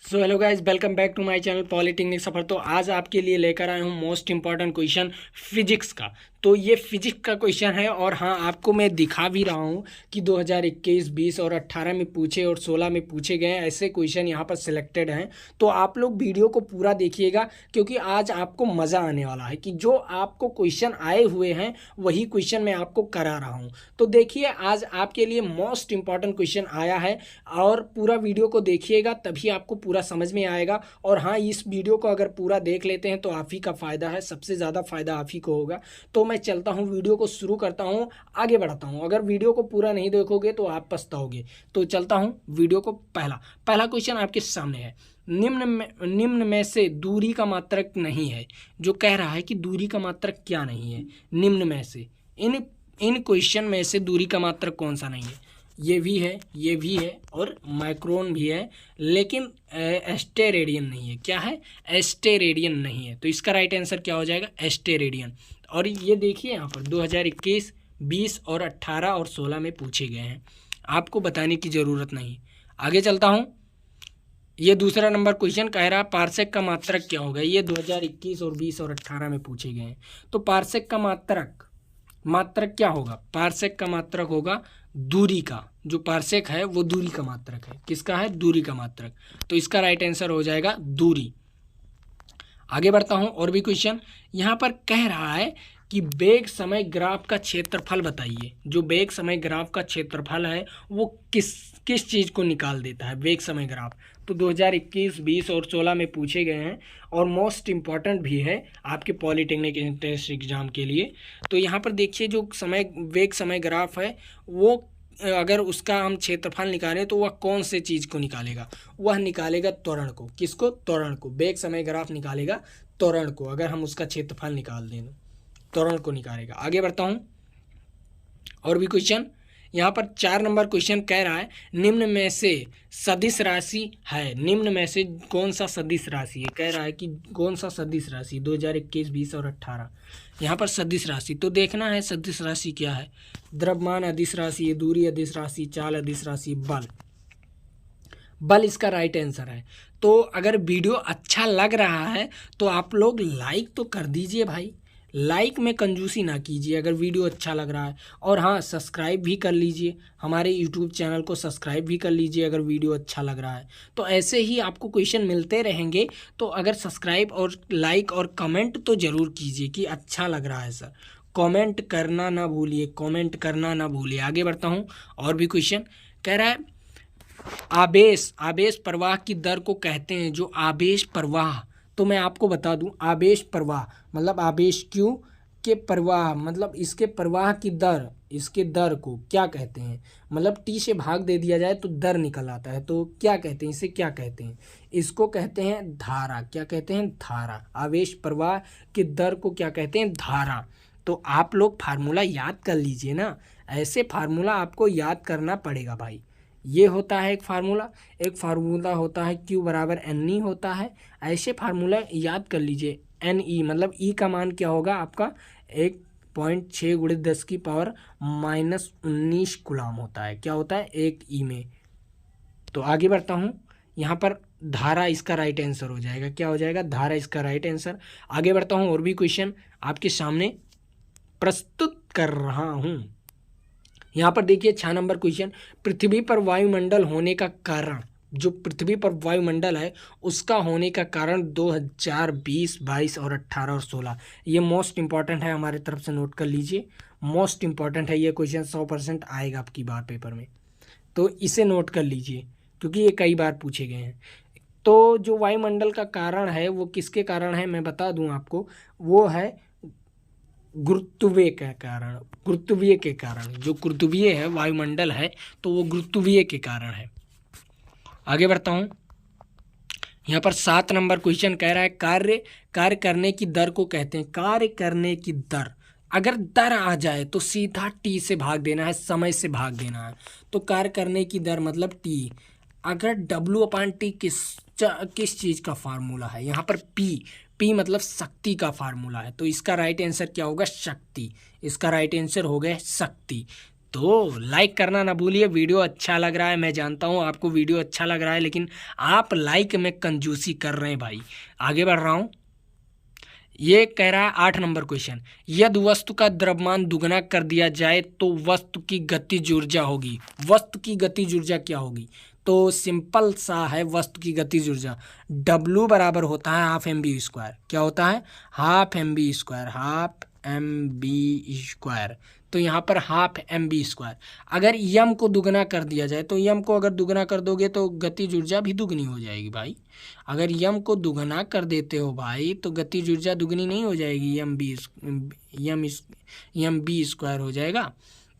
So hello guys, welcome back to my channel polytechnic सफर। तो आज आपके लिए लेकर आया हूँ मोस्ट इंपॉर्टेंट क्वेश्चन फिजिक्स का। तो ये फिजिक्स का क्वेश्चन है और हाँ, आपको मैं दिखा भी रहा हूँ कि 2021, 20 और 18 में पूछे और 16 में पूछे गए ऐसे क्वेश्चन यहाँ पर सिलेक्टेड हैं। तो आप लोग वीडियो को पूरा देखिएगा क्योंकि आज आपको मज़ा आने वाला है कि जो आपको क्वेश्चन आए हुए हैं वही क्वेश्चन मैं आपको करा रहा हूँ। तो देखिए, आज आपके लिए मोस्ट इंपॉर्टेंट क्वेश्चन आया है और पूरा वीडियो को देखिएगा तभी आपको पूरा समझ में आएगा। और हाँ, इस वीडियो को अगर पूरा देख लेते हैं तो आप ही का फ़ायदा है, सबसे ज़्यादा फ़ायदा आप ही को होगा। तो मैं चलता हूँ, वीडियो को शुरू करता हूँ, आगे बढ़ता हूँ। अगर वीडियो को पूरा नहीं देखोगे तो आप पछताओगे। तो चलता हूँ वीडियो को। पहला क्वेश्चन आपके सामने है। निम्न में से दूरी का मात्रक नहीं है। जो कह रहा है कि दूरी का मात्रक क्या नहीं है, निम्न में से इन इन क्वेश्चन में से दूरी का मात्रक कौन सा नहीं है। ये भी है, ये भी है और माइक्रोन भी है, लेकिन एस्टेरेडियन नहीं है। क्या है? एस्टेरेडियन नहीं है। तो इसका राइट आंसर क्या हो जाएगा? एस्टेरेडियन। और ये देखिए यहाँ पर 2021, 20 और 18 और 16 में पूछे गए हैं, आपको बताने की ज़रूरत नहीं। आगे चलता हूँ। ये दूसरा नंबर क्वेश्चन कह रहा है पार्सेक का मात्रक क्या होगा। ये 2021 और 20 और 18 में पूछे गए हैं। तो पार्सेक का मात्रक क्या होगा? पार्सेक का मात्रक होगा दूरी का। जो पार्सेक है वो दूरी का मात्रक है। किसका है? दूरी का मात्रक। तो इसका राइट आंसर हो जाएगा दूरी। आगे बढ़ता हूं। और भी क्वेश्चन यहाँ पर कह रहा है कि वेग समय ग्राफ का क्षेत्रफल बताइए। जो वेग समय ग्राफ का क्षेत्रफल है वो किस किस चीज़ को निकाल देता है? वेग समय ग्राफ। तो 2021, 20 और 16 में पूछे गए हैं और मोस्ट इम्पॉर्टेंट भी है आपके पॉलिटेक्निक एंट्रेंस एग्जाम के लिए। तो यहाँ पर देखिए, जो वेग समय ग्राफ है वो अगर उसका हम क्षेत्रफल निकालें तो वह कौन से चीज़ को निकालेगा? वह निकालेगा त्वरण को। किसको? त्वरण को। वेग समय ग्राफ निकालेगा त्वरण को। अगर हम उसका क्षेत्रफल निकाल दें तो त्वरण को निकालेगा। आगे बढ़ता हूँ। और भी क्वेश्चन यहाँ पर 4 नंबर क्वेश्चन कह रहा है निम्न में से सदिश राशि है। निम्न में से कौन सा सदिश राशि है? कह रहा है कि कौन सा सदिश राशि 2021, 20 और 18। यहाँ पर सदिश राशि तो देखना है। सदिश राशि क्या है? द्रव्यमान अदिश राशि, दूरी अदिश राशि, चाल अदिश राशि, बल इसका राइट आंसर है। तो अगर वीडियो अच्छा लग रहा है तो आप लोग लाइक तो कर दीजिए भाई। लाइक में कंजूसी ना कीजिए अगर वीडियो अच्छा लग रहा है। और हाँ, सब्सक्राइब भी कर लीजिए, हमारे यूट्यूब चैनल को सब्सक्राइब भी कर लीजिए अगर वीडियो अच्छा लग रहा है। तो ऐसे ही आपको क्वेश्चन मिलते रहेंगे। तो अगर सब्सक्राइब और लाइक और कमेंट तो ज़रूर कीजिए कि अच्छा लग रहा है सर। कमेंट करना ना भूलिए, कमेंट करना ना भूलिए। आगे बढ़ता हूँ। और भी क्वेश्चन कह रहा है आवेश प्रवाह की दर को कहते हैं। जो आवेश प्रवाह, तो मैं आपको बता दूं, आवेश प्रवाह मतलब आवेश क्यों के प्रवाह मतलब इसके प्रवाह की दर, इसके दर को क्या कहते हैं? मतलब टी से भाग दे दिया जाए तो दर निकल आता है। तो क्या कहते हैं? इसे क्या कहते हैं? इसको कहते हैं धारा। क्या कहते हैं? धारा। आवेश प्रवाह की दर को क्या कहते हैं? धारा। तो आप लोग फार्मूला याद कर लीजिए ना। ऐसे फार्मूला आपको याद करना पड़ेगा भाई। ये होता है एक फार्मूला होता है Q बराबर NE होता है। ऐसे फार्मूला याद कर लीजिए। NE मतलब E का मान क्या होगा आपका? 1.6 × 10⁻⁻19 कूलम होता है। क्या होता है? 1 E में। तो आगे बढ़ता हूँ। यहाँ पर धारा इसका राइट आंसर हो जाएगा। क्या हो जाएगा? धारा इसका राइट आंसर। आगे बढ़ता हूँ। और भी क्वेश्चन आपके सामने प्रस्तुत कर रहा हूँ। यहाँ पर देखिए 6 नंबर क्वेश्चन, पृथ्वी पर वायुमंडल होने का कारण। जो पृथ्वी पर वायुमंडल है उसका होने का कारण 2020, 22 और 18 और 16। ये मोस्ट इंपॉर्टेंट है, हमारे तरफ से नोट कर लीजिए। मोस्ट इंपॉर्टेंट है ये क्वेश्चन, 100% आएगा आपकी बार पेपर में। तो इसे नोट कर लीजिए क्योंकि ये कई बार पूछे गए हैं। तो जो वायुमंडल का कारण है वो किसके कारण है मैं बता दूं आपको। वो है गुरुत्वीय के कारण। गुरुत्वीय के कारण, जो गुरुत्वीय है वायुमंडल है तो वो गुरुत्वीय के कारण है। आगे बढ़ता हूँ। यहाँ पर 7 नंबर क्वेश्चन कह रहा है कार्य करने की दर को कहते हैं। कार्य करने की दर, अगर दर आ जाए तो सीधा टी से भाग देना है, समय से भाग देना है। तो कार्य करने की दर मतलब टी। अगर W/T किस चीज़ का फार्मूला है? यहाँ पर P मतलब शक्ति का फार्मूला है। तो इसका राइट आंसर क्या होगा? शक्ति। इसका राइट आंसर हो गया शक्ति। तो लाइक करना ना भूलिए। वीडियो अच्छा लग रहा है, मैं जानता हूँ आपको वीडियो अच्छा लग रहा है, लेकिन आप लाइक में कंजूसी कर रहे हैं भाई। आगे बढ़ रहा हूँ। ये कह रहा है 8 नंबर क्वेश्चन, यदि वस्तु का द्रव्यमान दुगना कर दिया जाए तो वस्तु की गतिज ऊर्जा होगी। वस्तु की गतिज ऊर्जा क्या होगी? तो सिंपल सा है, वस्तु की गतिज ऊर्जा W बराबर होता है हाफ एम बी स्क्वायर। क्या होता है? Half M B square, half M B square. तो यहाँ पर हाफ एम बी स्क्वायर। अगर यम को दुगना कर दिया जाए तो यम को अगर दुगना कर दोगे तो गतिज ऊर्जा भी दुगनी हो जाएगी भाई। अगर यम को दुगना कर देते हो भाई तो गतिज ऊर्जा दुगनी नहीं हो जाएगी, यम बी स्क्वायर हो जाएगा।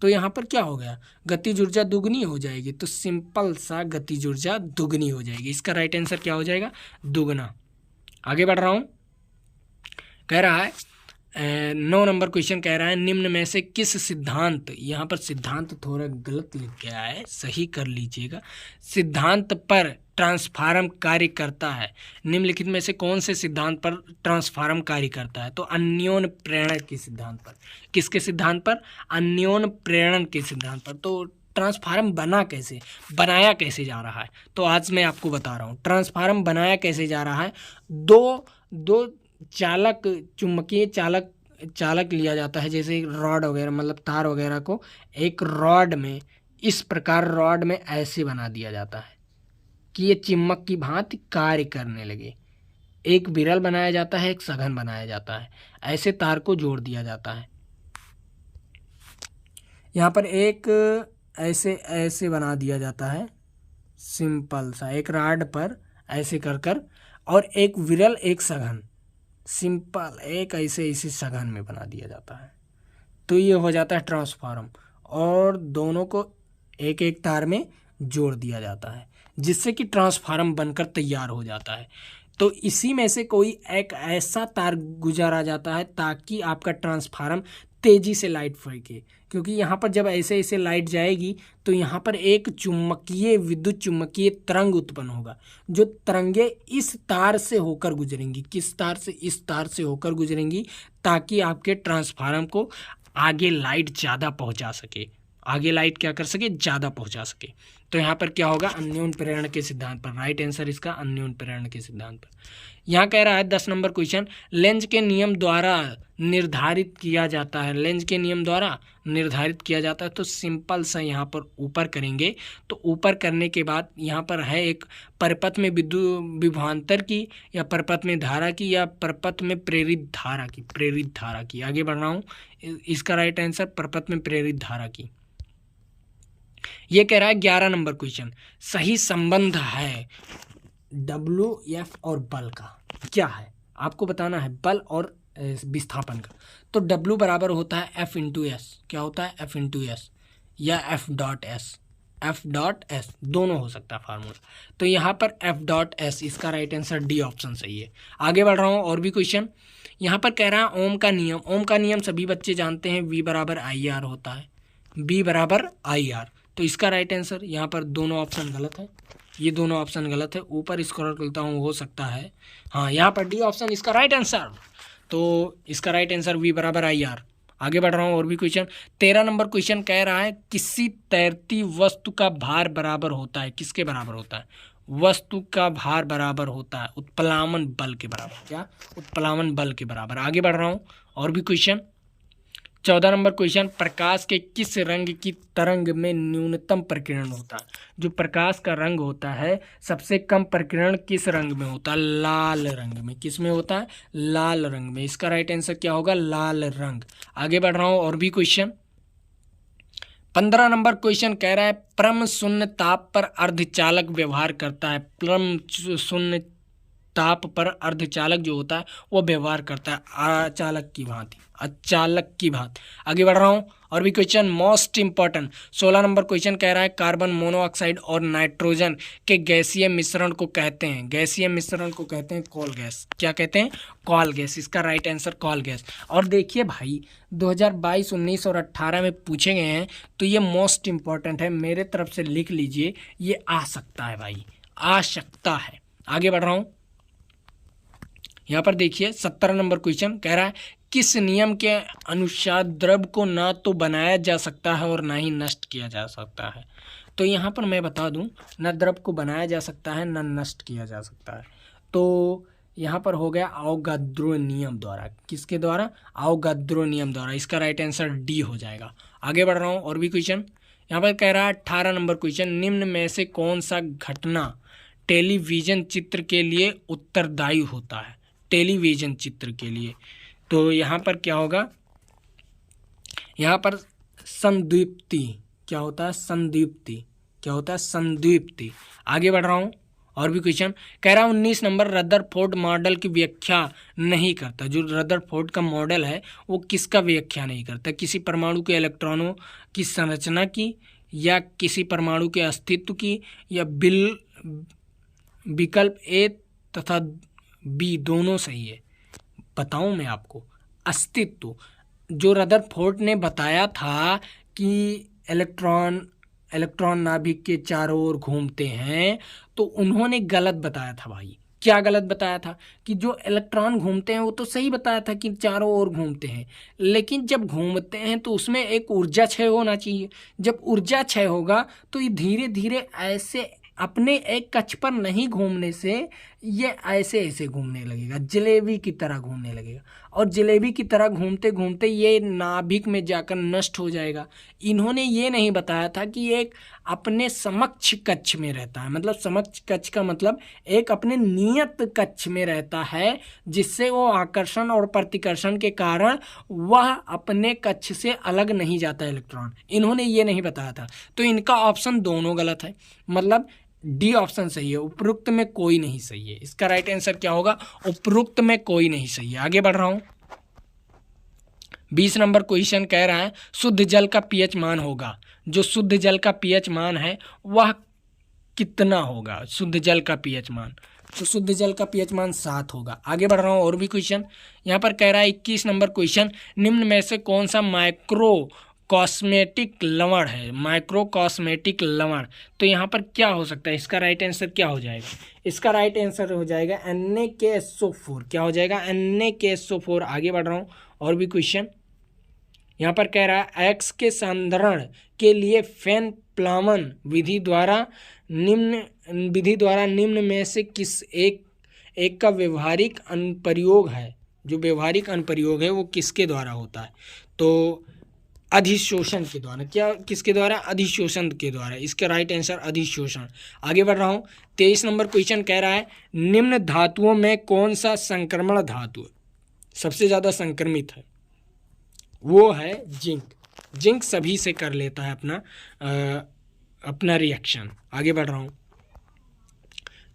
तो यहाँ पर क्या हो गया? गतिज ऊर्जा दुगनी हो जाएगी। तो सिंपल सा गतिज ऊर्जा दुगनी हो जाएगी। इसका राइट आंसर क्या हो जाएगा? दुगना। आगे बढ़ रहा हूँ। कह रहा है 9 नंबर क्वेश्चन कह रहा है निम्न में से किस सिद्धांत, यहाँ पर सिद्धांत थोड़ा गलत लिख गया है, सही कर लीजिएगा। सिद्धांत पर ट्रांसफार्म कार्य करता है। निम्नलिखित में से कौन से सिद्धांत पर ट्रांसफार्म कार्य करता है? तो अन्योन प्रेरण के सिद्धांत पर। किसके सिद्धांत पर? अन्योन प्रेरण के सिद्धांत पर। तो ट्रांसफार्म बनाया कैसे जा रहा है? तो आज मैं आपको बता रहा हूँ ट्रांसफार्म बनाया कैसे जा रहा है। दो चालक, चुंबकीय चालक लिया जाता है, जैसे रॉड वगैरह, मतलब तार वगैरह को एक रॉड में, इस प्रकार रॉड में ऐसे बना दिया जाता है कि ये चिम्मक की भांति कार्य करने लगे। एक विरल बनाया जाता है, एक सघन बनाया जाता है, ऐसे तार को जोड़ दिया जाता है। यहाँ पर एक ऐसे बना दिया जाता है, सिंपल सा एक रॉड पर ऐसे कर और एक विरल एक सघन, सिंपल एक ऐसे सघन में बना दिया जाता है। तो ये हो जाता है ट्रांसफार्म, और दोनों को एक एक तार में जोड़ दिया जाता है जिससे कि ट्रांसफार्म बनकर तैयार हो जाता है। तो इसी में से कोई एक ऐसा तार गुजारा जाता है ताकि आपका ट्रांसफार्म तेजी से लाइट फेंके, क्योंकि यहाँ पर जब ऐसे लाइट जाएगी तो यहाँ पर एक विद्युत चुम्बकीय तरंग उत्पन्न होगा, जो तरंगे इस तार से होकर गुजरेंगी। किस तार से? इस तार से होकर गुजरेंगी, ताकि आपके ट्रांसफार्मर को आगे लाइट ज़्यादा पहुँचा सके, आगे लाइट क्या कर सके? ज़्यादा पहुँचा सके। तो यहाँ पर क्या होगा? अन्योन प्रेरण के सिद्धांत पर। राइट आंसर इसका अन्योन प्रेरण के सिद्धांत पर। यहाँ कह रहा है 10 नंबर क्वेश्चन, लेंज के नियम द्वारा निर्धारित किया जाता है। लेंज के नियम द्वारा निर्धारित किया जाता है। तो सिंपल सा यहाँ पर ऊपर करेंगे, तो ऊपर करने के बाद यहाँ पर है एक परपथ में विभवांतर की, या परपथ में धारा की, या परपथ में प्रेरित धारा की। आगे बढ़ रहा हूँ। इसका राइट आंसर परपथ में प्रेरित धारा की। ये कह रहा है 11 नंबर क्वेश्चन, सही संबंध है WF और बल का क्या है? आपको बताना है, बल और विस्थापन का। तो W बराबर होता है F इंटू एस। क्या होता है? F इंटू एस या F डॉट एस दोनों हो सकता है फार्मूला। तो यहाँ पर F डॉट एस, इसका राइट आंसर डी ऑप्शन सही है। आगे बढ़ रहा हूँ। और भी क्वेश्चन यहाँ पर कह रहा है ओम का नियम। ओम का नियम सभी बच्चे जानते हैं, V बराबर IR होता है, B बराबर IR। तो इसका राइट आंसर, यहाँ पर दोनों ऑप्शन गलत है, ये दोनों ऑप्शन गलत है। ऊपर स्क्रॉल करता हूँ, हो सकता है हाँ, यहाँ पर डी ऑप्शन इसका राइट आंसर। तो इसका राइट आंसर V बराबर IR। आगे बढ़ रहा हूँ। और भी क्वेश्चन 13 नंबर क्वेश्चन कह रहा है किसी तैरती वस्तु का भार बराबर होता है। किसके बराबर होता है? वस्तु का भार बराबर होता है उत्प्लावन बल के बराबर। क्या? उत्प्लावन बल के बराबर। आगे बढ़ रहा हूँ। और भी क्वेश्चन 14 नंबर क्वेश्चन, प्रकाश के किस रंग की तरंग में न्यूनतम प्रकीर्णन होता है? जो प्रकाश का रंग होता है, सबसे कम प्रकीर्णन किस रंग में होता है? लाल रंग में। किस में होता है? लाल रंग में। इसका राइट आंसर क्या होगा? लाल रंग। आगे बढ़ रहा हूँ। और भी क्वेश्चन 15 नंबर क्वेश्चन कह रहा है परम शून्य ताप पर अर्धचालक व्यवहार करता है। परम शून्य ताप पर अर्धचालक जो होता है वो व्यवहार करता है अचालक की भांति। आगे बढ़ रहा हूँ। और भी question most important 16 number question कह रहा है कार्बन मोनोऑक्साइड और नाइट्रोजन के गैसीय मिश्रण को कहते हैं, कॉल गैस। क्या कहते हैं? Coal gas. इसका राइट आंसर कॉल गैस। और देखिए भाई 2022, 19 और 18 में पूछे गए हैं, तो ये मोस्ट इंपॉर्टेंट है, मेरे तरफ से लिख लीजिए, ये आ सकता है भाई, आ सकता है। आगे बढ़ रहा हूँ। यहाँ पर देखिए 17 नंबर क्वेश्चन कह रहा है किस नियम के अनुसार द्रव्य को ना तो बनाया जा सकता है और ना ही नष्ट किया जा सकता है? तो यहाँ पर मैं बता दूँ, न द्रव्य को बनाया जा सकता है न नष्ट किया जा सकता है। तो यहाँ पर हो गया अवोगाद्रो नियम द्वारा। किसके द्वारा? अवोगाद्रो नियम द्वारा। इसका राइट आंसर डी हो जाएगा। आगे बढ़ रहा हूँ, और भी क्वेश्चन यहाँ पर कह रहा है 18 नंबर क्वेश्चन, निम्न में से कौन सा घटना टेलीविजन चित्र के लिए उत्तरदायी होता है? टेलीविजन चित्र के लिए, तो यहाँ पर क्या होगा? यहाँ पर संदीप्ति। क्या होता है? संदीप्ति। क्या होता है? संदीप्ति। आगे बढ़ रहा हूँ, और भी क्वेश्चन कह रहा हूँ 19 नंबर, रदरफोर्ड मॉडल की व्याख्या नहीं करता। जो रदरफोर्ड का मॉडल है वो किसका व्याख्या नहीं करता? किसी परमाणु के इलेक्ट्रॉनों की संरचना की, या किसी परमाणु के अस्तित्व की, या विकल्प ए तथा बी दोनों सही है। बताऊं मैं आपको, अस्तित्व। जो रदरफोर्ड ने बताया था कि इलेक्ट्रॉन नाभिक के चारों ओर घूमते हैं, तो उन्होंने गलत बताया था भाई। क्या गलत बताया था? कि जो इलेक्ट्रॉन घूमते हैं वो तो सही बताया था कि चारों ओर घूमते हैं, लेकिन जब घूमते हैं तो उसमें एक ऊर्जा क्षय होना चाहिए। जब ऊर्जा क्षय होगा तो ये धीरे धीरे ऐसे अपने एक कक्ष पर नहीं घूमने से ये ऐसे ऐसे घूमने लगेगा, जलेबी की तरह घूमने लगेगा, और जलेबी की तरह घूमते घूमते ये नाभिक में जाकर नष्ट हो जाएगा। इन्होंने ये नहीं बताया था कि एक अपने समक्ष कक्ष में रहता है। मतलब समक्ष कक्ष का मतलब एक अपने नियत कक्ष में रहता है, जिससे वो आकर्षण और प्रतिकर्षण के कारण वह अपने कक्ष से अलग नहीं जाता इलेक्ट्रॉन। इन्होंने ये नहीं बताया था, तो इनका ऑप्शन दोनों गलत है। मतलब डी ऑप्शन सही है, उपरोक्त में कोई नहीं सही है। इसका राइट आंसर क्या होगा? उपरोक्त में कोई नहीं सही है। आगे बढ़ रहा हूं, 20 नंबर क्वेश्चन कह रहा है शुद्ध जल का पीएच मान होगा। जो शुद्ध जल का पीएच मान है वह कितना होगा? शुद्ध जल का पीएच मान, तो शुद्ध जल का पीएच मान 7 होगा। आगे बढ़ रहा हूँ, और भी क्वेश्चन यहाँ पर कह रहा है 21 नंबर क्वेश्चन, निम्न में से कौन सा माइक्रो कॉस्मेटिक लवण है? माइक्रो कॉस्मेटिक लवण, तो यहाँ पर क्या हो सकता है? इसका राइट आंसर क्या हो जाएगा? इसका राइट आंसर हो जाएगा NaKSO4। क्या हो जाएगा? NaKSO4। आगे बढ़ रहा हूँ, और भी क्वेश्चन यहाँ पर कह रहा है एक्स के संधारण के लिए फैन प्लावन विधि द्वारा निम्न में से किस एक का व्यवहारिक अनुप्रयोग है? जो व्यवहारिक अनुप्रयोग है वो किसके द्वारा होता है? तो अधिशोषण के द्वारा। क्या किसके द्वारा? अधिशोषण के द्वारा। इसका राइट आंसर अधिशोषण। आगे बढ़ रहा हूँ, 23 नंबर क्वेश्चन कह रहा है निम्न धातुओं में कौन सा संक्रमण धातु सबसे ज़्यादा संक्रमित है? वो है जिंक। जिंक सभी से कर लेता है अपना रिएक्शन। आगे बढ़ रहा हूँ,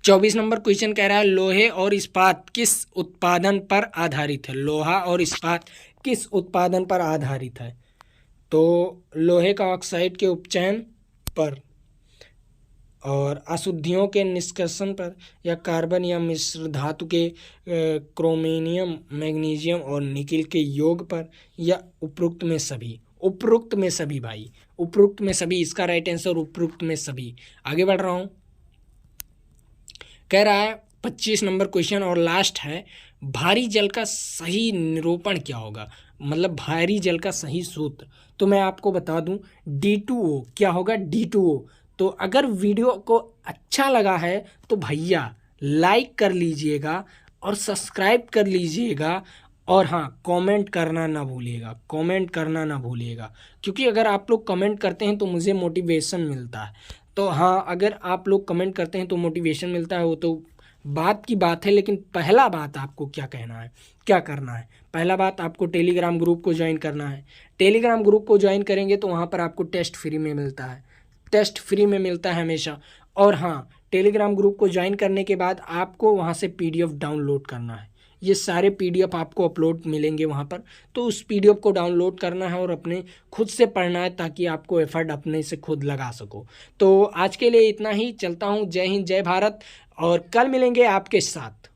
24 नंबर क्वेश्चन कह रहा है लोहे और इस्पात किस उत्पादन पर आधारित है? लोहा और इस्पात किस उत्पादन पर आधारित है? तो लोहे का ऑक्साइड के उपचयन पर, और अशुद्धियों के निष्कर्षण पर, या कार्बन या मिश्र धातु के क्रोमियम, मैग्नीशियम और निकिल के योग पर, या उपरोक्त में सभी? उपरोक्त में सभी भाई, उपरोक्त में सभी। इसका राइट आंसर उपरोक्त में सभी। आगे बढ़ रहा हूँ, कह रहा है 25 नंबर क्वेश्चन और लास्ट है, भारी जल का सही निरूपण क्या होगा? मतलब भारी जल का सही सूत्र। तो मैं आपको बता दूं, D2O। क्या होगा? D2O। तो अगर वीडियो को अच्छा लगा है तो भैया लाइक कर लीजिएगा और सब्सक्राइब कर लीजिएगा, और हाँ, कमेंट करना ना भूलिएगा। कमेंट करना ना भूलिएगा, क्योंकि अगर आप लोग कमेंट करते हैं तो मुझे मोटिवेशन मिलता है। तो हाँ, अगर आप लोग कमेंट करते हैं तो मोटिवेशन मिलता है, वो तो बात की बात है। लेकिन पहला बात आपको क्या कहना है, क्या करना है? पहला बात आपको टेलीग्राम ग्रुप को ज्वाइन करना है। टेलीग्राम ग्रुप को ज्वाइन करेंगे तो वहाँ पर आपको टेस्ट फ्री में मिलता है। टेस्ट फ्री में मिलता है हमेशा। और हाँ, टेलीग्राम ग्रुप को ज्वाइन करने के बाद आपको वहाँ से PDF डाउनलोड करना है। ये सारे PDF आपको अपलोड मिलेंगे वहाँ पर, तो उस PDF को डाउनलोड करना है और अपने खुद से पढ़ना है, ताकि आपको एफर्ट अपने से खुद लगा सको। तो आज के लिए इतना ही, चलता हूँ। जय हिंद, जय भारत, और कल मिलेंगे आपके साथ।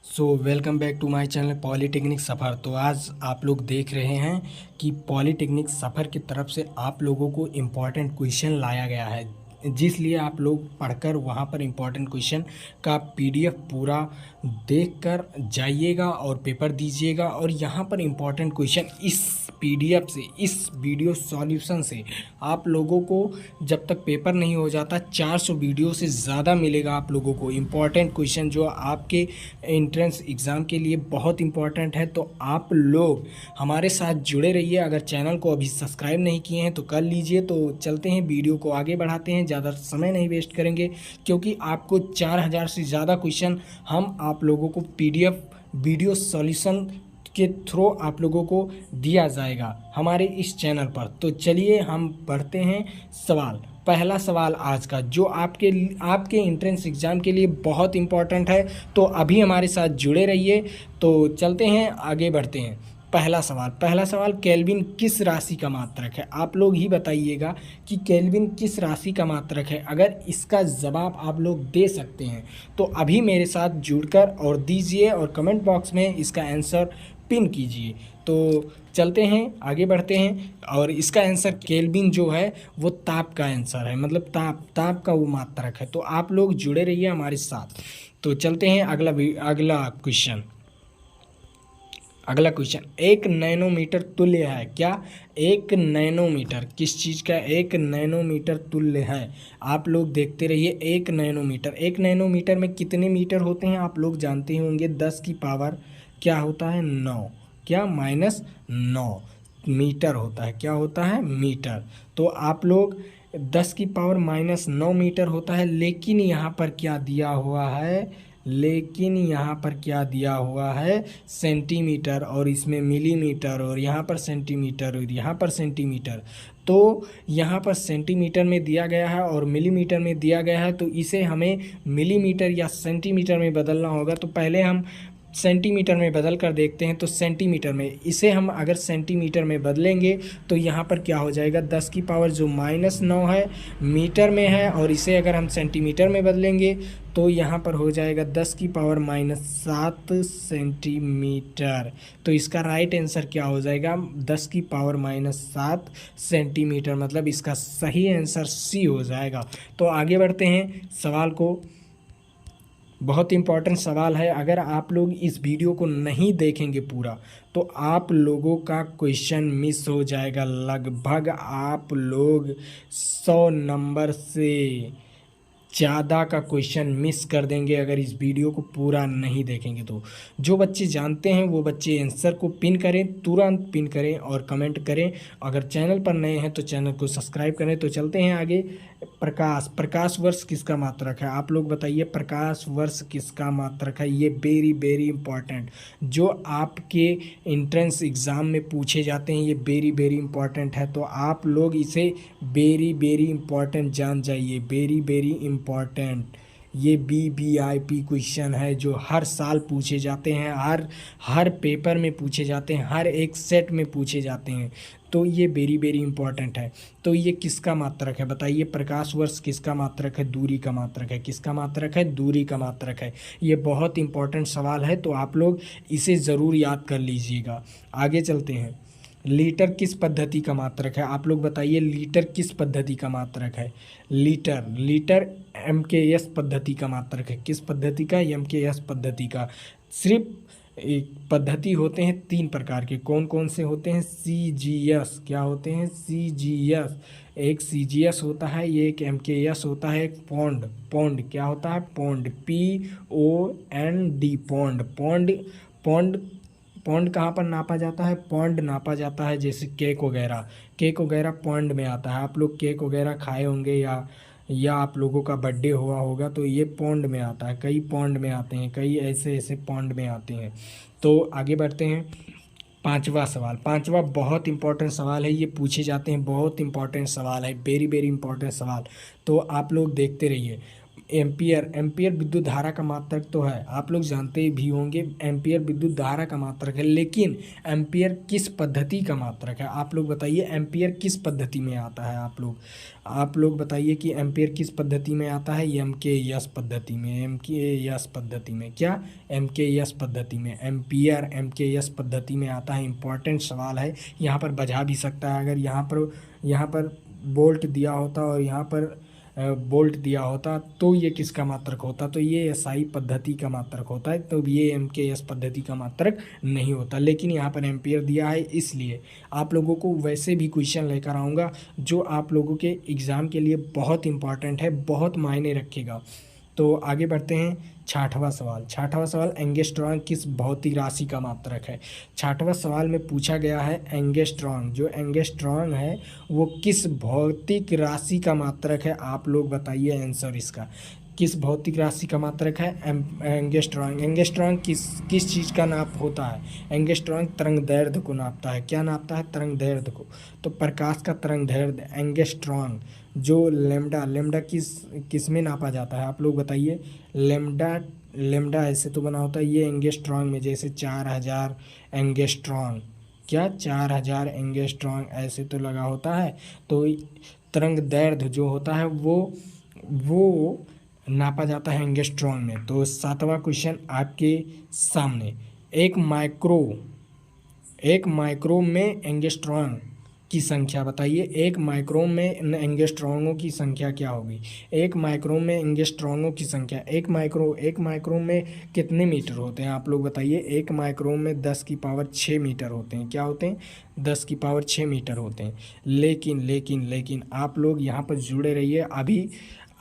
So welcome back to my channel polytechnic सफ़र। तो आज आप लोग देख रहे हैं कि पॉलीटेक्निक सफ़र की तरफ से आप लोगों को इम्पॉर्टेंट क्वेश्चन लाया गया है जिसलिए आप लोग पढ़कर वहाँ पर इम्पोर्टेंट क्वेश्चन का पीडीएफ पूरा देखकर जाइएगा और पेपर दीजिएगा। और यहाँ पर इम्पोर्टेंट क्वेश्चन इस पीडीएफ से, इस वीडियो सॉल्यूशन से आप लोगों को जब तक पेपर नहीं हो जाता 400 वीडियो से ज़्यादा मिलेगा आप लोगों को इम्पॉर्टेंट क्वेश्चन जो आपके एंट्रेंस एग्ज़ाम के लिए बहुत इम्पॉर्टेंट है। तो आप लोग हमारे साथ जुड़े रहिए। अगर चैनल को अभी सब्सक्राइब नहीं किए हैं तो कर लीजिए। तो चलते हैं, वीडियो को आगे बढ़ाते हैं, ज़्यादा समय नहीं वेस्ट करेंगे क्योंकि आपको 4000 से ज़्यादा क्वेश्चन हम आप लोगों को पीडीएफ वीडियो सॉल्यूशन के थ्रू आप लोगों को दिया जाएगा हमारे इस चैनल पर। तो चलिए हम बढ़ते हैं सवाल। पहला सवाल आज का जो आपके एंट्रेंस एग्ज़ाम के लिए बहुत इम्पोर्टेंट है, तो अभी हमारे साथ जुड़े रहिए। तो चलते हैं, आगे बढ़ते हैं। पहला सवाल, केल्विन किस राशि का मात्रक है? आप लोग ही बताइएगा कि केल्विन किस राशि का मात्रक है। अगर इसका जवाब आप लोग दे सकते हैं तो अभी मेरे साथ जुड़कर और दीजिए और कमेंट बॉक्स में इसका आंसर पिन कीजिए। तो चलते हैं, आगे बढ़ते हैं। और इसका आंसर केल्विन जो है वो ताप का आंसर है, मतलब ताप का वो मात्रक है। तो आप लोग जुड़े रहिए हमारे साथ। तो चलते हैं अगला क्वेश्चन 1 नैनोमीटर तुल्य है क्या? 1 नैनोमीटर किस चीज़ का 1 नैनोमीटर तुल्य है? आप लोग देखते रहिए। 1 नैनोमीटर में कितने मीटर होते हैं आप लोग जानते होंगे। 10 की पावर क्या होता है 9, क्या -9 मीटर होता है। क्या होता है? मीटर। तो आप लोग 10 की पावर -9 मीटर होता है। लेकिन यहाँ पर क्या दिया हुआ है सेंटीमीटर, और इसमें मिलीमीटर, और यहाँ पर सेंटीमीटर, और यहाँ पर सेंटीमीटर। तो यहाँ पर सेंटीमीटर में दिया गया है और मिलीमीटर में दिया गया है। तो इसे हमें मिलीमीटर या सेंटीमीटर में बदलना होगा। तो पहले हम सेंटीमीटर में बदल कर देखते हैं। तो सेंटीमीटर में इसे हम अगर सेंटीमीटर में बदलेंगे तो यहाँ पर क्या हो जाएगा, 10 की पावर जो -9 है मीटर में है, और इसे अगर हम सेंटीमीटर में बदलेंगे तो यहाँ पर हो जाएगा 10 की पावर -7 सेंटीमीटर। तो इसका राइट आंसर क्या हो जाएगा, 10 की पावर -7 सेंटीमीटर। मतलब इसका सही आंसर सी हो जाएगा। तो आगे बढ़ते हैं सवाल को। बहुत इम्पॉर्टेंट सवाल है। अगर आप लोग इस वीडियो को नहीं देखेंगे पूरा तो आप लोगों का क्वेश्चन मिस हो जाएगा। लगभग आप लोग 100 नंबर से ज़्यादा का क्वेश्चन मिस कर देंगे अगर इस वीडियो को पूरा नहीं देखेंगे। तो जो बच्चे जानते हैं वो बच्चे आंसर को पिन करें, तुरंत पिन करें और कमेंट करें। अगर चैनल पर नए हैं तो चैनल को सब्सक्राइब करें। तो चलते हैं आगे। प्रकाश वर्ष किसका मात्रक है? आप लोग बताइए, प्रकाश वर्ष किसका मात्रक है? ये वेरी इंपॉर्टेंट जो आपके एंट्रेंस एग्ज़ाम में पूछे जाते हैं, ये वेरी इंपॉर्टेंट है। तो आप लोग इसे वेरी इंपॉर्टेंट जान जाइए, वेरी इम्पॉर्टेंट। ये VVIP क्वेश्चन है जो हर साल पूछे जाते हैं, हर पेपर में पूछे जाते हैं, हर एक सेट में पूछे जाते हैं। तो ये वेरी इंपॉर्टेंट है। तो ये किसका मात्रक है बताइए? प्रकाश वर्ष किसका मात्रक है? दूरी का मात्रक है। किसका मात्रक है? दूरी का मात्रक है। ये बहुत इंपॉर्टेंट सवाल है, तो आप लोग इसे ज़रूर याद कर लीजिएगा। आगे चलते हैं। लीटर किस पद्धति का मात्रक है? आप लोग बताइए, लीटर किस पद्धति का मात्रक है? लीटर MKS पद्धति का मात्रक है। किस पद्धति का? MKS पद्धति का। सिर्फ एक पद्धति होते हैं 3 प्रकार के। कौन से होते हैं? CGS। क्या होते हैं? CGS। एक CGS होता है, ये एक MKS होता है, एक पौंड क्या होता है? पौंड, POND, पौंड कहाँ पर नापा जाता है? पौंड नापा जाता है। जैसे केक वगैरह पौंड में आता है। आप लोग केक वगैरह खाए होंगे या आप लोगों का बर्थडे हुआ होगा तो ये पौंड में आता है। कई पौंड में आते हैं, कई ऐसे पौंड में आते हैं। तो आगे बढ़ते हैं। पांचवा बहुत इंपॉर्टेंट सवाल है, ये पूछे जाते हैं, बहुत इंपॉर्टेंट सवाल है, वेरी इंपॉर्टेंट सवाल। तो आप लोग देखते रहिए। एम्पियर विद्युत धारा का मात्रक तो है, आप लोग जानते भी होंगे एम्पियर विद्युत धारा का मात्रक है, लेकिन एम्पियर किस पद्धति का मात्रक है? आप लोग बताइए, एम्पियर किस पद्धति में आता है? आप लोग बताइए कि एम्पियर किस पद्धति में आता है? MKS पद्धति में। MKS पद्धति में। क्या? MKS पद्धति में एम्पियर MKS पद्धति में आता है। इंपॉर्टेंट सवाल है, यहाँ पर बजा भी सकता है। अगर यहाँ पर बोल्ट दिया होता और यहाँ पर बोल्ट दिया होता तो ये किसका मात्रक होता, तो ये एसआई पद्धति का मात्रक होता है, तो ये एमकेएस पद्धति का मात्रक नहीं होता। लेकिन यहाँ पर एम्पियर दिया है, इसलिए आप लोगों को वैसे भी क्वेश्चन लेकर आऊँगा जो आप लोगों के एग्ज़ाम के लिए बहुत इंपॉर्टेंट है, बहुत मायने रखेगा। तो आगे बढ़ते हैं। 60वां सवाल। 60वां सवाल, एंगस्ट्रॉम किस भौतिक राशि का मात्रक है। 60वां सवाल में पूछा गया है एंगस्ट्रॉम, जो एंगस्ट्रॉम है वो किस भौतिक राशि का मात्रक है। आप लोग बताइए आंसर इसका, किस भौतिक राशि का मात्रक है एंगस्ट्रॉम। एंगस्ट्रॉम किस चीज़ का नाप होता है। एंगस्ट्रॉम तरंग दैर्ध्य को नापता है। क्या नापता है, तरंग दैर्ध्य को। तो प्रकाश का तरंग दैर्ध्य एंगस्ट्रॉम, जो लेमडा किस में नापा जाता है, आप लोग बताइए। लेमडा ऐसे तो बना होता है ये एंगस्ट्रॉम में, जैसे 4000 एंगस्ट्रॉम, क्या 4000 एंगस्ट्रॉम ऐसे तो लगा होता है। तो तरंग दैर्ध्य जो होता है वो नापा जाता है एंगस्ट्रॉम में। तो 7वां क्वेश्चन आपके सामने, एक माइक्रो में एंगस्ट्रॉम की संख्या बताइए। एक माइक्रो में एंगस्ट्रॉमों की संख्या क्या होगी। एक माइक्रो में एंगस्ट्रॉमों की संख्या, एक माइक्रो में कितने मीटर होते हैं, आप लोग बताइए। एक माइक्रो में 10⁶ मीटर होते हैं। क्या होते हैं, 10⁶ मीटर होते हैं। लेकिन आप लोग यहाँ पर जुड़े रहिए।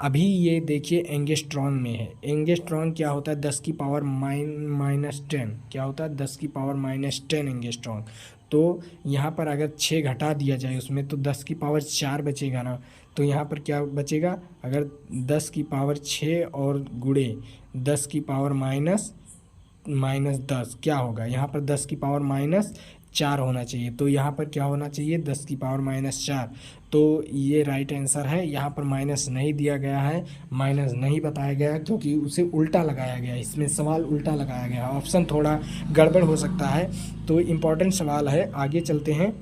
अभी ये देखिए एंगस्ट्रॉम में है। एंगस्ट्रॉम क्या होता है, 10⁻⁻10। क्या होता है, 10⁻⁻10 एंगस्ट्रॉम। तो यहाँ पर अगर 6 घटा दिया जाए उसमें तो 10⁴ बचेगा ना। तो यहाँ पर क्या बचेगा, अगर 10⁻6 और गुणे 10⁻−10 क्या होगा, यहाँ पर 10⁻4 होना चाहिए। तो यहाँ पर क्या होना चाहिए, 10⁻4। तो ये राइट आंसर है। यहाँ पर माइनस नहीं दिया गया है, माइनस नहीं बताया गया क्योंकि उसे उल्टा लगाया गया है। इसमें सवाल उल्टा लगाया गया है, ऑप्शन थोड़ा गड़बड़ हो सकता है। तो इम्पोर्टेंट सवाल है, आगे चलते हैं।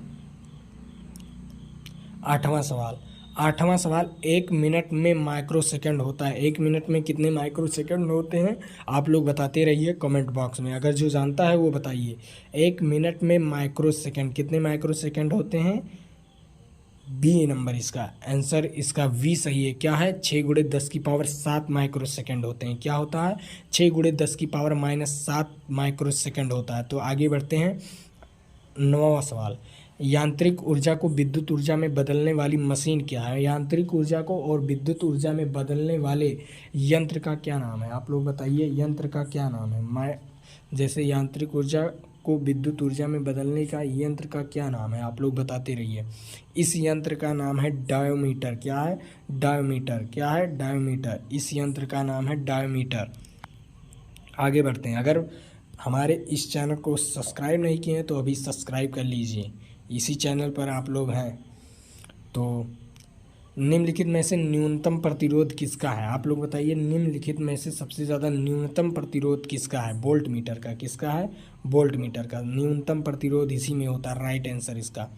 8वां सवाल। 8वां सवाल, 1 मिनट में माइक्रो सेकंड होता है। 1 मिनट में कितने माइक्रो सेकंड होते हैं, आप लोग बताते रहिए कमेंट बॉक्स में। अगर जो जानता है वो बताइए। 1 मिनट में माइक्रो सेकंड कितने माइक्रो सेकंड होते हैं। बी नंबर इसका आंसर, इसका वी सही है। क्या है, 6 × 10⁻7 माइक्रो सेकंड होते हैं। क्या होता है, 6 × 10⁻−7 माइक्रो सेकंड होता है। तो आगे बढ़ते हैं। 9वां सवाल, यांत्रिक ऊर्जा को विद्युत ऊर्जा में बदलने वाली मशीन क्या है। यांत्रिक ऊर्जा को और विद्युत ऊर्जा में बदलने वाले यंत्र का क्या नाम है, आप लोग बताइए। यंत्र का क्या नाम है, जैसे यांत्रिक ऊर्जा को विद्युत ऊर्जा में बदलने का यंत्र का क्या नाम है, आप लोग बताते रहिए। इस यंत्र का नाम है डायोमीटर। क्या है, डायोमीटर। क्या है, डायोमीटर। इस यंत्र का नाम है डायोमीटर। आगे बढ़ते हैं। अगर हमारे इस चैनल को सब्सक्राइब नहीं किए हैं तो अभी सब्सक्राइब कर लीजिए, इसी चैनल पर आप लोग हैं। तो निम्नलिखित में से न्यूनतम प्रतिरोध किसका है, आप लोग बताइए। निम्नलिखित में से सबसे ज़्यादा न्यूनतम प्रतिरोध किसका है, वोल्ट मीटर का। किसका है, वोल्ट मीटर का। न्यूनतम प्रतिरोध इसी में होता है, राइट आंसर इसका।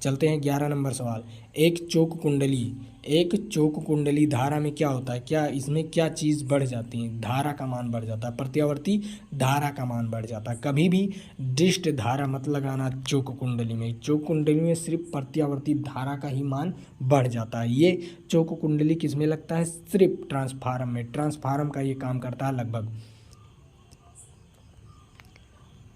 चलते हैं 11 नंबर सवाल। एक चौक कुंडली धारा में क्या होता है, क्या इसमें क्या चीज़ बढ़ जाती है, धारा का मान बढ़ जाता है, प्रत्यावर्ती धारा का मान बढ़ जाता है। कभी भी डिस्ट धारा मत लगाना चौक कुंडली में। चौक कुंडली में सिर्फ प्रत्यावर्ती धारा का ही मान बढ़ जाता है। ये चौक कुंडली किस में लगता है, सिर्फ ट्रांसफार्मर में। ट्रांसफार्मर का ये काम करता है लगभग।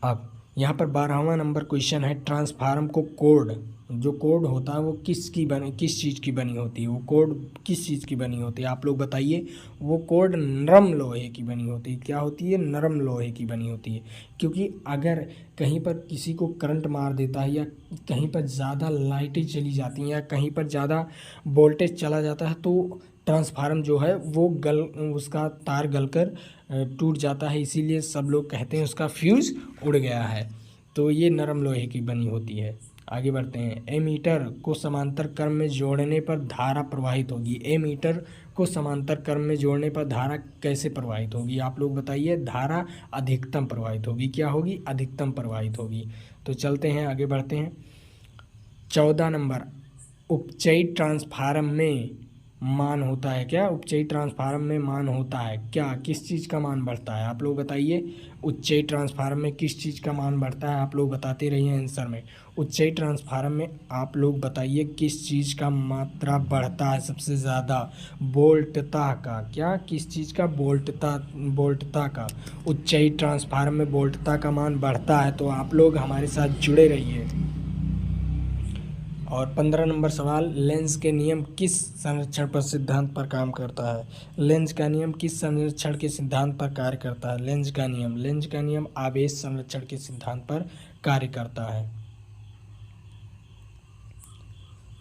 अब यहाँ पर 12वां नंबर क्वेश्चन है, ट्रांसफार्मर को कोड, जो कोड होता है वो किस चीज़ की बनी होती है, वो कोड किस चीज़ की बनी होती है, आप लोग बताइए। वो कोड नरम लोहे की बनी होती है। क्या होती है, नरम लोहे की बनी होती है। क्योंकि अगर कहीं पर किसी को करंट मार देता है या कहीं पर ज़्यादा लाइटें चली जाती हैं या कहीं पर ज़्यादा वोल्टेज चला जाता है तो ट्रांसफार्मर जो है वो उसका तार गलकर टूट जाता है। इसीलिए सब लोग कहते हैं उसका फ्यूज़ उड़ गया है। तो ये नरम लोहे की बनी होती है। आगे बढ़ते हैं। एमीटर को समांतर क्रम में जोड़ने पर धारा प्रवाहित होगी। एमीटर को समांतर क्रम में जोड़ने पर धारा कैसे प्रवाहित होगी, आप लोग बताइए। धारा अधिकतम प्रवाहित होगी। क्या होगी, अधिकतम प्रवाहित होगी। तो चलते हैं, आगे बढ़ते हैं। 14 नंबर, उपचयी ट्रांसफार्मर में मान होता है क्या? उपचयी ट्रांसफार्म में मान होता है क्या? किस चीज़ का मान बढ़ता है आप लोग बताइए। उपचयी ट्रांसफार्म में किस चीज़ का मान बढ़ता है? आप लोग बताते रहिए आंसर में। उपचयी ट्रांसफार्म में आप लोग बताइए किस चीज़ का मात्रा बढ़ता है सबसे ज़्यादा? वोल्टता का। क्या? किस चीज़ का? वोल्टता का। उपचयी ट्रांसफार्म में वोल्टता का मान बढ़ता है। तो आप लोग हमारे साथ जुड़े रहिए। और 15 नंबर सवाल, लेंज के नियम किस संरक्षण पर सिद्धांत पर काम करता है? लेंज का नियम किस संरक्षण के सिद्धांत पर कार्य करता है? लेंज का नियम आवेश संरक्षण के सिद्धांत पर कार्य करता है।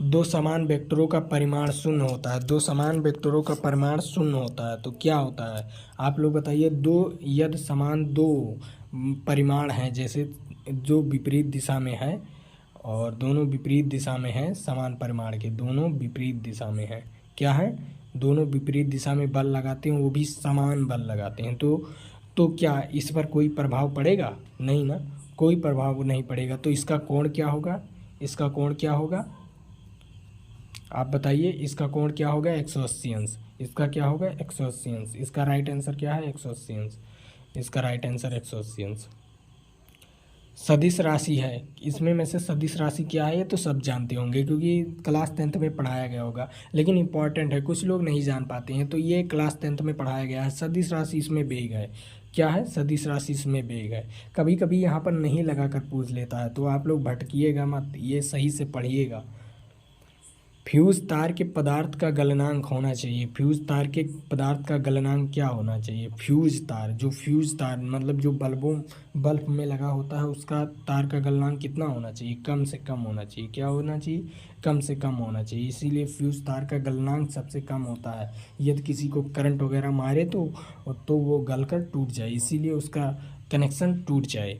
दो समान वेक्टरों का परिमाण शून्य होता है। दो समान वेक्टरों का परिमाण शून्य होता है तो क्या होता है? आप लोग बताइए। यदि समान दो परिमाण हैं, जैसे जो विपरीत दिशा में है और दोनों विपरीत दिशा में हैं, समान परिमाण के दोनों विपरीत दिशा में हैं, क्या है? दोनों विपरीत दिशा में बल लगाते हैं, वो भी समान बल लगाते हैं, तो क्या इस पर कोई प्रभाव पड़ेगा? नहीं ना, कोई प्रभाव नहीं पड़ेगा। तो इसका कोण क्या होगा? इसका कोण क्या होगा? आप बताइए। इसका कोण क्या होगा? 180 अंश। इसका क्या होगा? 180 अंश। इसका राइट आंसर क्या है? 180 अंश। इसका राइट आंसर 180 अंश। सदिश राशि है, इसमें में से सदिश राशि क्या है ये तो सब जानते होंगे क्योंकि क्लास 10th में पढ़ाया गया होगा, लेकिन इंपॉर्टेंट है, कुछ लोग नहीं जान पाते हैं। तो ये क्लास 10th में पढ़ाया गया है। सदिश राशि इसमें वेग है। क्या है? सदिश राशि इसमें वेग है। कभी कभी यहाँ पर नहीं लगा कर पूछ लेता है, तो आप लोग भटकिएगा मत, ये सही से पढ़िएगा। फ्यूज तार के पदार्थ का गलनांक होना चाहिए। फ्यूज तार के पदार्थ का गलनांक क्या होना चाहिए? फ्यूज तार मतलब जो बल्ब में लगा होता है, उसका तार का गलनांक कितना होना चाहिए? कम से कम होना चाहिए। क्या होना चाहिए? कम से कम होना चाहिए। इसीलिए फ्यूज तार का गलनांक सबसे कम होता है। यदि किसी को करंट वगैरह मारे तो वो गलकर टूट जाए, इसीलिए उसका कनेक्शन टूट जाए।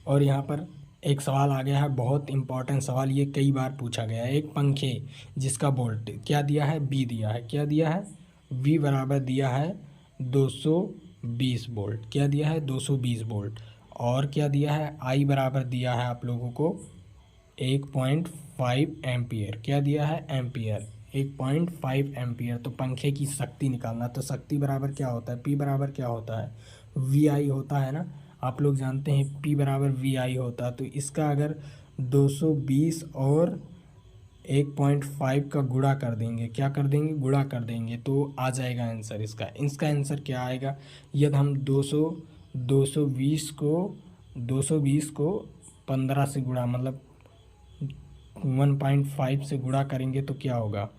और यहाँ पर एक सवाल आ गया है, बहुत इंपॉर्टेंट सवाल, ये कई बार पूछा गया है। एक पंखे जिसका वोल्ट क्या दिया है? बी दिया है। क्या दिया है? वी बराबर दिया है 220 वोल्ट। क्या दिया है? 220 वोल्ट। और क्या दिया है? आई बराबर दिया है आप लोगों को 1.5 एम्पियर। क्या दिया है? एम्पियर। 1.5 एम्पियर। तो पंखे की शक्ति निकालना, तो शक्ति बराबर क्या होता है? पी बराबर क्या होता है? वी आई होता है ना। आप लोग जानते हैं पी बराबर वी आई होता है। तो इसका अगर 220 और 1.5 का गुणा कर देंगे, क्या कर देंगे? गुणा कर देंगे, तो आ जाएगा आंसर इसका। इसका आंसर क्या आएगा? यदि हम 220 को 15 से गुणा, मतलब 1.5 से गुणा करेंगे तो क्या होगा?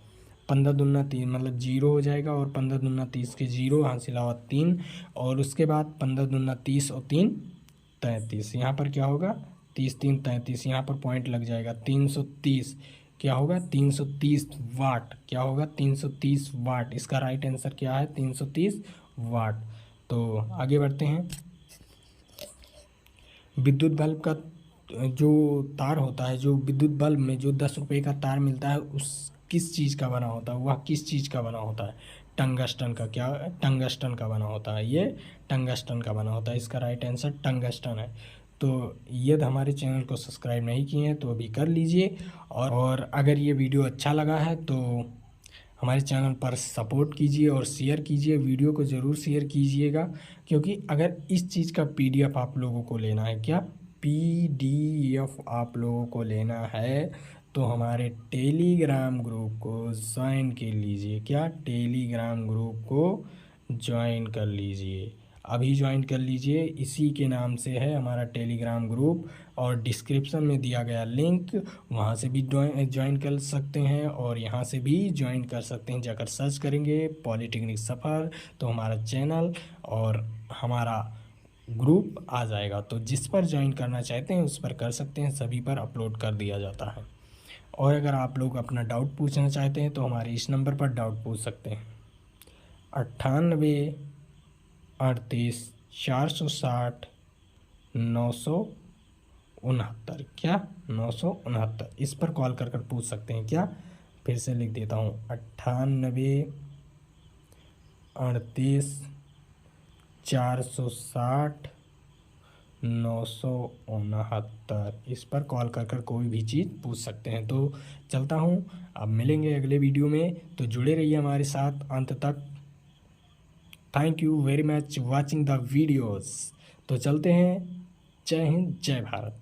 15 दूना 3, मतलब 0 हो जाएगा। और 15 दूना 30 के 0 हासिल हुआ 3। और उसके बाद 15 दूना 30 और 3 33। यहाँ पर क्या होगा? 30 3 33। यहाँ पर पॉइंट लग जाएगा। 330 क्या होगा? 330 वाट। क्या होगा? 330 वाट। इसका राइट आंसर क्या है? 330 वाट। तो आगे बढ़ते हैं। विद्युत बल्ब का जो तार होता है, जो विद्युत बल्ब में जो 10 रुपये का तार मिलता है, उस किस चीज़ का बना होता है? वह किस चीज़ का बना होता है? टंगस्टन का। क्या? टंगस्टन का बना होता है। ये टंगस्टन का बना होता है। इसका राइट आंसर टंगस्टन है। तो यदि हमारे चैनल को सब्सक्राइब नहीं किए हैं तो अभी कर लीजिए। और अगर ये वीडियो अच्छा लगा है तो हमारे चैनल पर सपोर्ट कीजिए और शेयर कीजिए। वीडियो को ज़रूर शेयर कीजिएगा, क्योंकि अगर इस चीज़ का पीडीएफ आप लोगों को लेना है, क्या पीडीएफ आप लोगों को लेना है, तो हमारे टेलीग्राम ग्रुप को ज्वाइन कर लीजिए। क्या? टेलीग्राम ग्रुप को ज्वाइन कर लीजिए, अभी ज्वाइन कर लीजिए। इसी के नाम से है हमारा टेलीग्राम ग्रुप, और डिस्क्रिप्शन में दिया गया लिंक, वहाँ से भी ज्वाइन कर सकते हैं और यहाँ से भी ज्वाइन कर सकते हैं। जाकर सर्च करेंगे पॉलिटेक्निक सफ़र तो हमारा चैनल और हमारा ग्रुप आ जाएगा। तो जिस पर ज्वाइन करना चाहते हैं उस पर कर सकते हैं, सभी पर अपलोड कर दिया जाता है। और अगर आप लोग अपना डाउट पूछना चाहते हैं तो हमारे इस नंबर पर डाउट पूछ सकते हैं। 98 38 460 969। क्या? 969। इस पर कॉल कर पूछ सकते हैं। क्या? फिर से लिख देता हूँ, 98 38 460 969। इस पर कॉल कर कर कोई भी चीज़ पूछ सकते हैं। तो चलता हूँ, अब मिलेंगे अगले वीडियो में, तो जुड़े रहिए हमारे साथ अंत तक। Thank you very much watching the videos. तो चलते हैं, जय हिंद जय भारत।